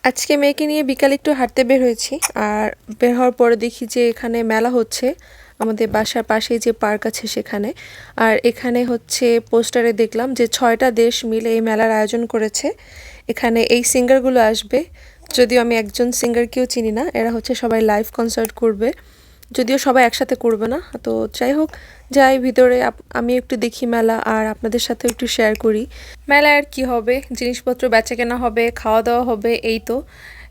আজকে মেয়েকে নিয়ে বিকালে একটু হাঁটতে বের হয়েছি। আর বের হওয়ার পরে দেখি যে এখানে মেলা হচ্ছে আমাদের বাসার পাশেই যে পার্ক আছে সেখানে। আর এখানে হচ্ছে পোস্টারে দেখলাম যে 6টা দেশ মিলে এই মেলার আয়োজন করেছে। এখানে এই সিঙ্গারগুলো আসবে, যদিও আমি একজন সিঙ্গারকেও চিনি না। এরা হচ্ছে সবাই লাইভ কনসার্ট করবে, যদিও সবাই একসাথে করবে না। তো যাই হোক, যাই ভিতরে আমি একটু দেখি মেলা আর আপনাদের সাথে একটু শেয়ার করি। মেলায় আর কি হবে, জিনিসপত্র বেচা কেনা হবে, খাওয়া দাওয়া হবে, এই তো।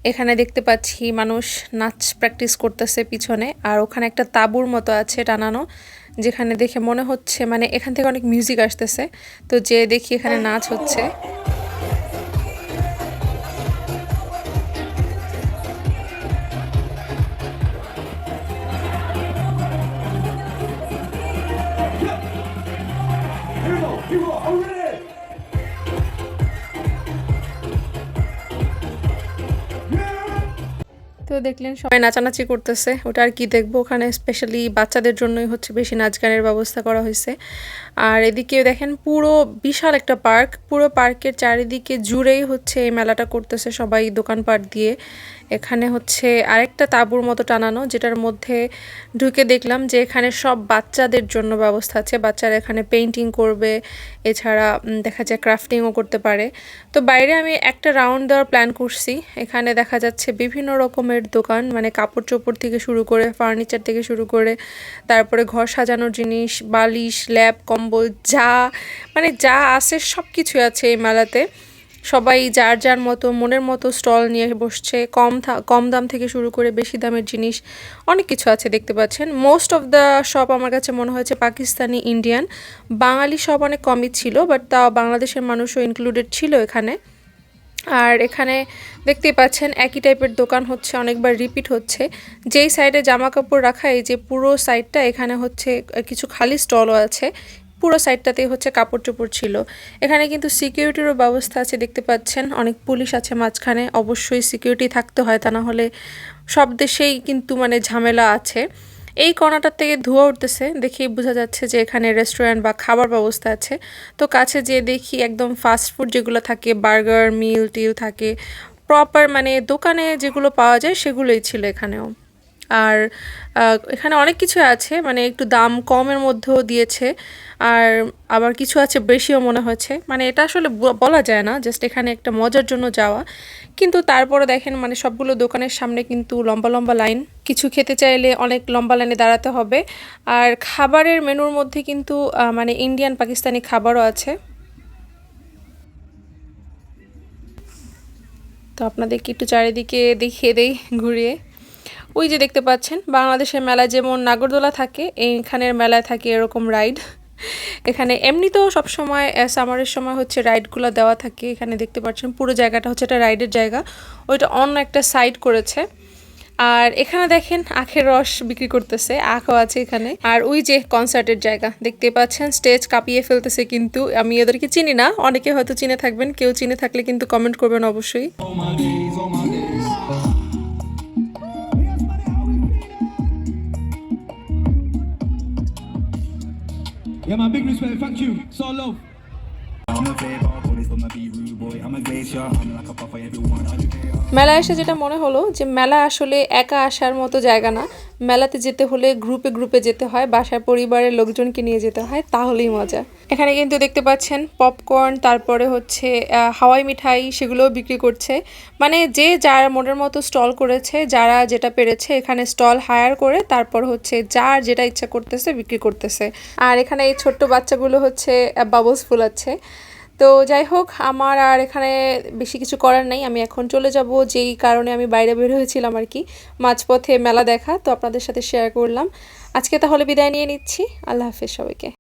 এখানে দেখতে পাচ্ছি মানুষ নাচ প্র্যাকটিস করতেছে পিছনে, আর ওখানে একটা তাঁবুর মতো আছে টানানো, যেখানে দেখে মনে হচ্ছে মানে এখান থেকে অনেক মিউজিক আসতেছে। তো যে দেখি এখানে নাচ হচ্ছে। তো দেখলেন সবাই নাচানাচি করতেছে, ওটা আর কি দেখবো। ওখানে স্পেশালি বাচ্চাদের জন্যই হচ্ছে বেশি নাচ গানের ব্যবস্থা করা হয়েছে। আর এদিকে দেখেন পুরো বিশাল একটা পার্ক, পুরো পার্কের চারিদিকে জুড়েই হচ্ছে এই মেলাটা করতেছে সবাই দোকানপাট দিয়ে। এখানে হচ্ছে আরেকটা তাঁবুর মতো টানানো, যেটার মধ্যে ঢুকে দেখলাম যে এখানে সব বাচ্চাদের জন্য ব্যবস্থা আছে। বাচ্চারা এখানে পেইন্টিং করবে, এছাড়া দেখা যায় ক্রাফটিংও করতে পারে। তো বাইরে আমি একটা রাউন্ড দেওয়ার প্ল্যান করছি। এখানে দেখা যাচ্ছে বিভিন্ন রকমের দোকান, মানে কাপড় চোপড় থেকে শুরু করে ফার্নিচার থেকে শুরু করে তারপরে ঘর সাজানোর জিনিস, বালিশ, ল্যাপ, কম্বল, যা আছে সব কিছুই আছে এই মেলাতে। সবাই যার যার মতো মনের মতো স্টল নিয়ে বসছে। কম দাম থেকে শুরু করে বেশি দামের জিনিস অনেক কিছু আছে দেখতে পাচ্ছেন। মোস্ট অফ দ্য শপ আমার কাছে মনে হয়েছে পাকিস্তানি, ইন্ডিয়ান, বাঙালি শপ অনেক কমই ছিল, বাট তাও বাংলাদেশের মানুষও ইনক্লুডেড ছিল এখানে। আর এখানে দেখতেই পাচ্ছেন একই টাইপের দোকান হচ্ছে অনেকবার রিপিট হচ্ছে। যেই সাইডে জামা কাপড় রাখা, এই যে পুরো সাইডটা, এখানে হচ্ছে কিছু খালি স্টলও আছে। পুরো সাইডটাতেই হচ্ছে কাপড় চোপড় ছিল। এখানে কিন্তু সিকিউরিটিরও ব্যবস্থা আছে দেখতে পাচ্ছেন, অনেক পুলিশ আছে মাঝখানে। অবশ্যই সিকিউরিটি থাকতে হয়, তা না হলে সব দেশেই কিন্তু মানে ঝামেলা আছে। এই কর্নারটার থেকে ধোঁয়া উঠতেছে, দেখেই বোঝা যাচ্ছে যে এখানে রেস্টুরেন্ট বা খাবার ব্যবস্থা আছে। তো কাছে যেয়ে দেখি একদম ফাস্ট ফুড যেগুলো থাকে, বার্গার, মিল টিল থাকে, প্রপার মানে দোকানে যেগুলো পাওয়া যায় সেগুলোই ছিল এখানেও। আর এখানে অনেক কিছু আছে, মানে একটু দাম কমের মধ্যেও দিয়েছে, আর আবার কিছু আছে বেশিও মনে হচ্ছে। মানে এটা আসলে বলা যায় না, জাস্ট এখানে একটা মজার জন্য যাওয়া। কিন্তু তারপরে দেখেন মানে সবগুলো দোকানের সামনে কিন্তু লম্বা লম্বা লাইন, কিছু খেতে চাইলে অনেক লম্বা লাইনে দাঁড়াতে হবে। আর খাবারের মেনুর মধ্যে কিন্তু মানে ইন্ডিয়ান পাকিস্তানি খাবারও আছে। তো আপনাদেরকে একটু চারিদিকে দেখিয়ে দেই ঘুরিয়ে। ওই যে দেখতে পাচ্ছেন বাংলাদেশের মেলায় যেমন নাগরদোলা থাকে, এইখানের মেলায় থাকে এরকম রাইড। এখানে এমনিতেও সবসময় সামারের সময় হচ্ছে রাইডগুলো দেওয়া থাকে। এখানে দেখতে পাচ্ছেন পুরো জায়গাটা হচ্ছে একটা রাইডের জায়গা, ওইটা অন্য একটা সাইড করেছে। আর এখানে দেখেন আখের রস বিক্রি করতেছে, আখও আছে এখানে। আর ওই যে কনসার্টের জায়গা দেখতে পাচ্ছেন, স্টেজ কাঁপিয়ে ফেলতেছে। কিন্তু আমি এদেরকে চিনি না, অনেকে হয়তো চিনে থাকবেন, কেউ চিনে থাকলে কিন্তু কমেন্ট করবেন অবশ্যই। Yeah, man, big respect, thank you. So love. I'm a flavor, but it's gonna be rude boy. I'm a glacier, I'm like a puffer, everyone. মেলায় এসে যেটা মনে হলো যে মেলা আসলে একা আসার মতো জায়গা না। মেলাতে যেতে হলে গ্রুপে গ্রুপে যেতে হয়, বাসার পরিবারের লোকজনকে নিয়ে যেতে হয়, তাহলেই মজা। এখানে কিন্তু দেখতে পাচ্ছেন পপকর্ন, তারপরে হচ্ছে হাওয়াই মিঠাই, সেগুলোও বিক্রি করছে। মানে যে যার মনের মতো স্টল করেছে, যারা যেটা পেরেছে এখানে স্টল হায়ার করে তারপর হচ্ছে যার যেটা ইচ্ছা করতেছে বিক্রি করতেছে। আর এখানে এই ছোট্ট বাচ্চাগুলো হচ্ছে বাবলস ফুলাচ্ছে। তো যাই হোক, আমার আর এখানে বেশি কিছু করার নেই, আমি এখন চলে যাব, যেই কারণে আমি বাইরে বের হয়েছিলাম আর কি, মাঝপথে মেলা দেখা। তো আপনাদের সাথে শেয়ার করলাম। আজকে তাহলে বিদায় নিয়ে নিচ্ছি। আল্লাহ হাফেজ সবাইকে।